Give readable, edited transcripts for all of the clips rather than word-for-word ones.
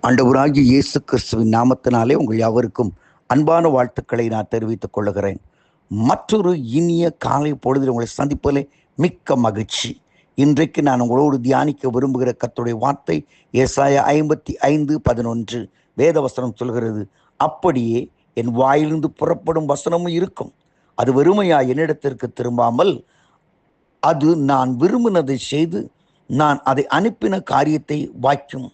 ஆண்டவராகிய இயேசு கிறிஸ்துவின் நாமத்தினாலே உங்கள் யாவருக்கும் அன்பான வாழ்த்துக்களை நான் தெரிவித்துக் கொள்கிறேன். மற்றொரு இனிய காலை பொழுதில் உங்களை சந்திப்பதிலே மிக்க மகிழ்ச்சி. இன்றைக்கு நான் உங்களோடு தியானிக்க விரும்புகிற கர்த்தருடைய வார்த்தை ஏசாயா 55:11. வேதவசனம் சொல்கிறது, அப்படியே என் வாயிலிருந்து புறப்படும் வசனமும் இருக்கும், அது வெறுமையா என்னிடத்திற்கு திரும்பாமல் அது நான் விரும்பினதை செய்து நான் அதை அனுப்பின காரியத்தை வாய்க்கும்.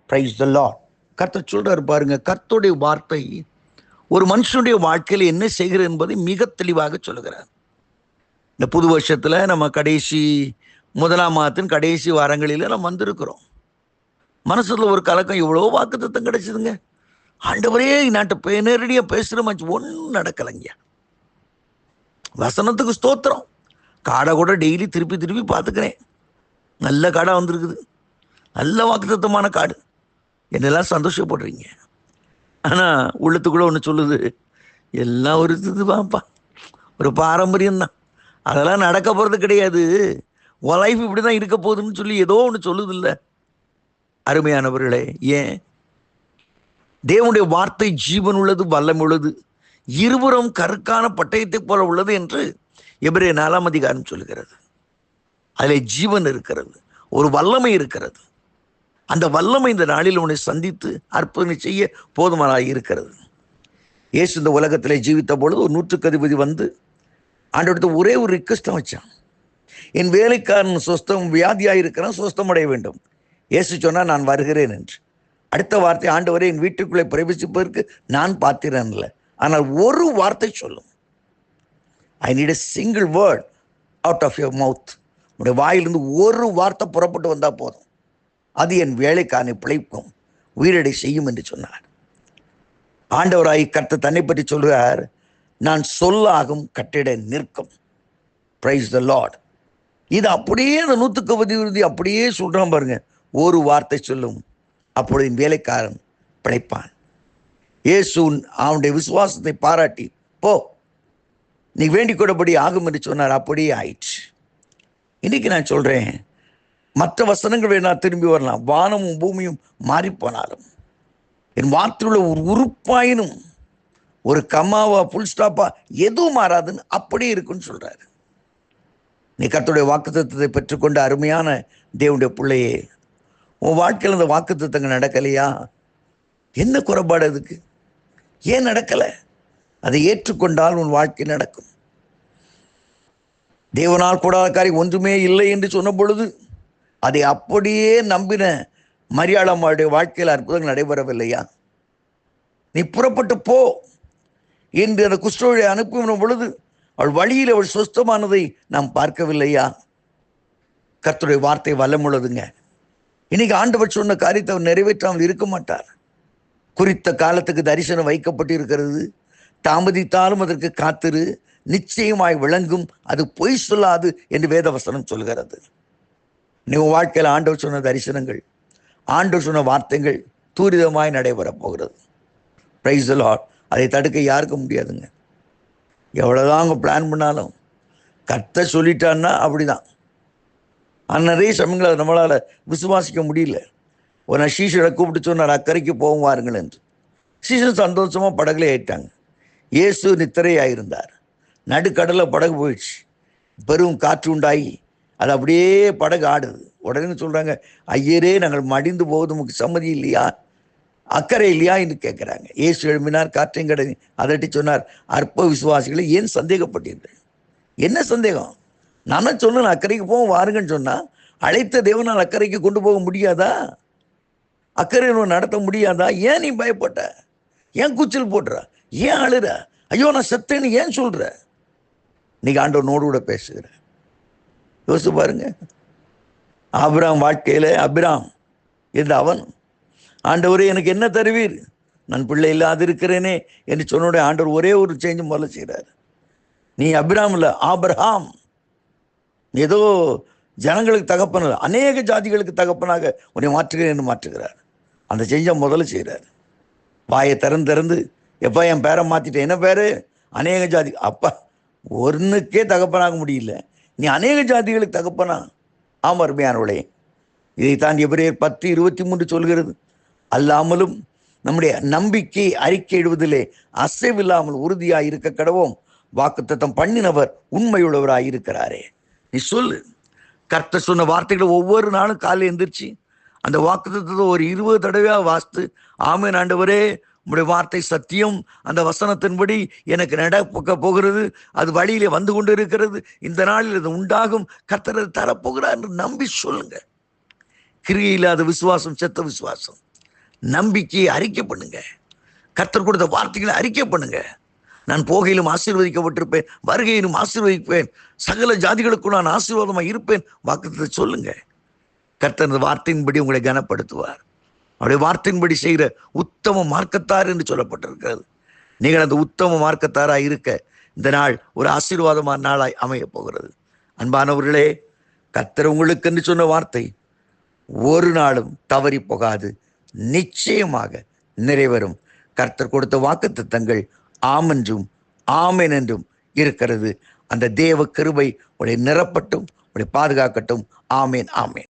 Praise the Lord. கர்த்தர் சொல்றாரு பாருங்க, கர்த்தருடைய வார்த்தை ஒரு மனுஷனுடைய வாழ்க்கையில் என்ன செய்கிறது என்பதை மிக தெளிவாக சொல்லுகிறார். இந்த புது வருஷத்துல நம்ம கடைசி முதலாம் மாதத்தின் கடைசி வாரங்களில் நம்ம வந்திருக்கிறோம். மனசுல ஒரு கலக்கம், எவ்வளோ வாக்குத்தத்தம் கிடைச்சதுங்க. ஆண்டவரே நாட்டை நேரடியாக பேசுகிற மாதிரி ஒன்றும் நடக்கலைங்க. வசனத்துக்கு ஸ்தோத்திரம். காடை கூட டெய்லி திருப்பி பார்த்துக்கிறேன். நல்ல காடை வந்திருக்குது, நல்ல வாக்குத்தத்தமான காடு, என்னெல்லாம் சந்தோஷப்படுறீங்க. ஆனால் உள்ளத்துக்குள்ள ஒன்று சொல்லுது, எல்லாம் ஒரு இதுவாப்பா, ஒரு பாரம்பரியம்தான், அதெல்லாம் நடக்க போகிறது கிடையாது, உன் லைஃப் இப்படி தான் இருக்க போகுதுன்னு சொல்லி ஏதோ ஒன்று சொல்லுது இல்லை. அருமையானவர்களே, ஏன் தேவனுடைய வார்த்தை ஜீவன் உள்ளது, வல்லம் உள்ளது, இருபுறம் கருக்கான பட்டயத்தை போல உள்ளது என்று எபிரேயர் 4ஆம் அதிகாரம் சொல்லுகிறது. அதில் ஜீவன் இருக்கிறது, ஒரு வல்லமை இருக்கிறது. அந்த வல்லமை இந்த நாளில் உன்னை சந்தித்து அற்புதம் செய்ய போதுமானாக இருக்கிறது. இயேசு இந்த உலகத்தில் ஜீவித்த பொழுது ஒரு 100க்கு அதிபதி வந்து ஆண்டவர்கிட்ட ஒரே ஒரு ரிக்வெஸ்டம் வச்சான், என் வேலைக்காரன் சொஸ்தம் வியாதியாக இருக்கிறான், சொஸ்தம் அடைய வேண்டும். இயேசு சொன்னால் நான் வருகிறேன் என்று. அடுத்த வார்த்தை, ஆண்டவரே என் வீட்டுக்குள்ளே பிரவேசிப்பதற்கு நான் பார்த்திறேன் இல்லை, ஆனால் ஒரு வார்த்தை சொல்லும், I need a single word out of your mouth. உடைய வாயிலிருந்து ஒரு வார்த்தை புறப்பட்டு வந்தால் போதும், அது என் வேலைக்காரனை பிழைக்கும், உயிரடை செய்யும் என்று சொன்னார். ஆண்டவராய் கர்த்தர் தன்னை பற்றி சொல்கிறார், நான் சொல்லாகும் கட்டிட நிற்கும். Praise the Lord. இது அப்படியே அந்த 100க்கு அதிபதி அப்படியே சொல்றான் பாருங்க, ஒரு வார்த்தை சொல்லும், அப்பொழுது என் வேலைக்காரன் பிழைப்பான். இயேசு அவனுடைய விசுவாசத்தை பாராட்டி, போ நீ வேண்டிக் கொண்டபடி ஆகும் என்று சொன்னார். அப்படியே ஆயிடுச்சு. இன்னைக்கு நான் சொல்றேன், மற்ற வசனங்கள் வேணா திரும்பி வரலாம், வானமும் பூமியும் மாறி போனாலும் என் வார்த்தையுள்ள ஒரு உறுப்பாயினும், ஒரு கம்மாவா புல் ஸ்டாப்பா எதுவும் மாறாதுன்னு அப்படியே இருக்குன்னு சொல்றாரு. நீ கர்த்தருடைய வாக்குத்தத்தத்தை பெற்றுக்கொண்ட அருமையான தேவனுடைய பிள்ளையே, உன் வாழ்க்கையில் அந்த வாக்குத்தத்தங்கள் நடக்கலையா? என்ன குறைபாடு அதுக்கு? ஏன் நடக்கலை? அதை ஏற்றுக்கொண்டால் உன் வாழ்க்கை நடக்கும். தேவனால் கூடாத காரியம் ஒன்றுமே இல்லை என்று சொன்ன பொழுது அதை அப்படியே நம்பின மரியாளம்மாளுடைய வாழ்க்கையில் அற்புதங்கள் நடைபெறவில்லையா? நீ புறப்பட்டு போ என்று அந்த குஷ்டரோகியை அனுப்பின பொழுது அவள் வழியில் அவள் சுஸ்தமானதை நாம் பார்க்கவில்லையா? கர்த்தருடைய வார்த்தை வல்லமுள்ளதுங்க. இன்னைக்கு ஆண்டவர் சொன்ன காரியத்தை அவர் நிறைவேற்றாமல் இருக்க மாட்டார். குறித்த காலத்துக்கு தரிசனம் வைக்கப்பட்டு இருக்கிறது, தாமதித்தாலும் அதற்கு காத்திரு, நிச்சயமாய் விளங்கும், அது பொய் சொல்லாது என்று வேதவசனம் சொல்கிறது. நீ உன் வாழ்க்கையில் ஆண்டவர் சொன்ன தரிசனங்கள், ஆண்டவர் சொன்ன வார்த்தைகள் தூரிதமாய் நடைபெறப் போகிறது. Praise the Lord. அதை தடுக்க யாருக்கும் முடியாதுங்க. எவ்வளோதான் அவங்க பிளான் பண்ணாலும் கர்த்தர் சொல்லிட்டான்னா அப்படிதான். ஆனால் நிறைய சமயங்கள் அதை நம்மளால் விசுவாசிக்க முடியல. ஒரு நான் சீஷரை கூப்பிட்டு சொன்னார், அக்கறைக்கு போகும் வாருங்கள் என்று. சீஷன் சந்தோஷமாக படகுல ஏறிட்டாங்க. இயேசு நித்திரையாயிருந்தார். நடுக்கடலில் படகு போயிடுச்சு. பெரும் காற்று உண்டாகி அது அப்படியே படகு ஆடுது. உடனே சொல்கிறாங்க, ஐயரே நாங்கள் மடிந்து போவது நமக்கு சம்மதி இல்லையா, அக்கறை இல்லையா என்று கேட்குறாங்க. இயேசு எழுப்பினார், காற்றையும் கடை அதட்டி சொன்னார், அற்ப விசுவாசிகளை ஏன் சந்தேகப்பட்டீர்கள்? என்ன சந்தேகம்? நான் சொன்னேன் அக்கறைக்கு போவோம் வாருங்கன்னு சொன்னால், அழைத்த தேவனால் அக்கறைக்கு கொண்டு போக முடியாதா? அக்கறை நடத்த முடியாதா? ஏன் நீ பயப்பட்ட? ஏன் கூச்சல் போடுற? ஏன் அழுற? ஐயோ நான் செத்தேன்னு ஏன் சொல்ற? இன்னைக்கு ஆண்டவர் நோடு கூட பேசுகிற. யோசிச்சு பாருங்க. ஆபிராம் வாழ்க்கையில அபிராம் என்ற அவன், ஆண்டவரே எனக்கு என்ன தருவீர், நான் பிள்ளை இல்லாது இருக்கிறேனே என்று சொன்ன ஆண்டவர் ஒரே ஒரு சேஞ்சு முதல்ல செய்கிறார். நீ அபிராம் இல்லை, ஆபிரகாம். ஏதோ ஜனங்களுக்கு தகப்பன, அநேக ஜாதிகளுக்கு தகப்பனாக உன்னை மாற்றுகிறேன் என்று மாற்றுகிறார். அந்த செஞ்ச முதல்ல செய்கிறார். வாயை திறந்து எப்போ என் பேரை மாற்றிட்டேன், என்ன பேர்? அநேக ஜாதி. அப்பா ஒன்றுக்கே தகப்பனாக முடியல, நீ அநேக ஜாதிகளுக்கு தகப்பனா? ஆமாம் அருமையானவளே, இதை தாண்டி எபிரேயர் 10:23 சொல்கிறது, அல்லாமலும் நம்முடைய நம்பிக்கை அறிக்கையிடுவதிலே அசைவில்லாமல் உறுதியாய் இருக்க கடவோம். வாக்குத்தத்தம் பண்ணினவர் உண்மையுள்ளவராய் இருக்கிறாரே. நீ சொல்லு, கர்த்தர் சொன்ன வார்த்தைகளை ஒவ்வொரு நாளும் காலையில் எந்திரிச்சு அந்த வாக்குத்தத்தத்தை ஒரு 20 தடவையாக வாசித்து, ஆமென் ஆண்டவரே உம்முடைய வார்த்தை சத்தியம், அந்த வசனத்தின்படி எனக்கு நடக்க போகிறது, அது வழியிலே வந்து கொண்டு இருக்கிறது, இந்த நாளில் அது உண்டாகும், கர்த்தர் அதை தரப்போகிறார் என்று நம்பி சொல்லுங்க. கிரியை இல்லாத விசுவாசம் செத்த விசுவாசம். நம்பிக்கையை அறிக்கை பண்ணுங்க. கர்த்தர் கொடுத்த வார்த்தைகளை அறிக்கை பண்ணுங்க. நான் போகையிலும் ஆசீர்வதிக்கப்பட்டிருப்பேன், வருகையிலும் ஆசீர்வதிப்பேன், சகல ஜாதிகளுக்கும் நான் ஆசீர்வாதமாக இருப்பேன். வாக்குத்தத்தை சொல்லுங்க. கர்த்தர் அந்த வார்த்தையின்படி உங்களை கனப்படுத்துவார். அவருடைய வார்த்தையின்படி செய்கிற உத்தம மார்க்கத்தார் என்று சொல்லப்பட்டிருக்கிறது. நீங்கள் அந்த உத்தம மார்க்கத்தாராய் இருக்க இந்த நாள் ஒரு ஆசீர்வாதமான நாளாய் அமைய போகிறது. அன்பானவர்களே, கர்த்தர் உங்களுக்கு என்று சொன்ன வார்த்தை ஒரு நாளும் தவறி போகாது, நிச்சயமாக நிறைவேறும். கர்த்தர் கொடுத்த வாக்குத்தத்தங்கள் ஆமென்றும் ஆமென் என்றும் இருக்கிறது. அந்த தேவ கிருபை உங்களை நிரப்பட்டும், உங்களை பாதுகாக்கட்டும். ஆமேன், ஆமேன்.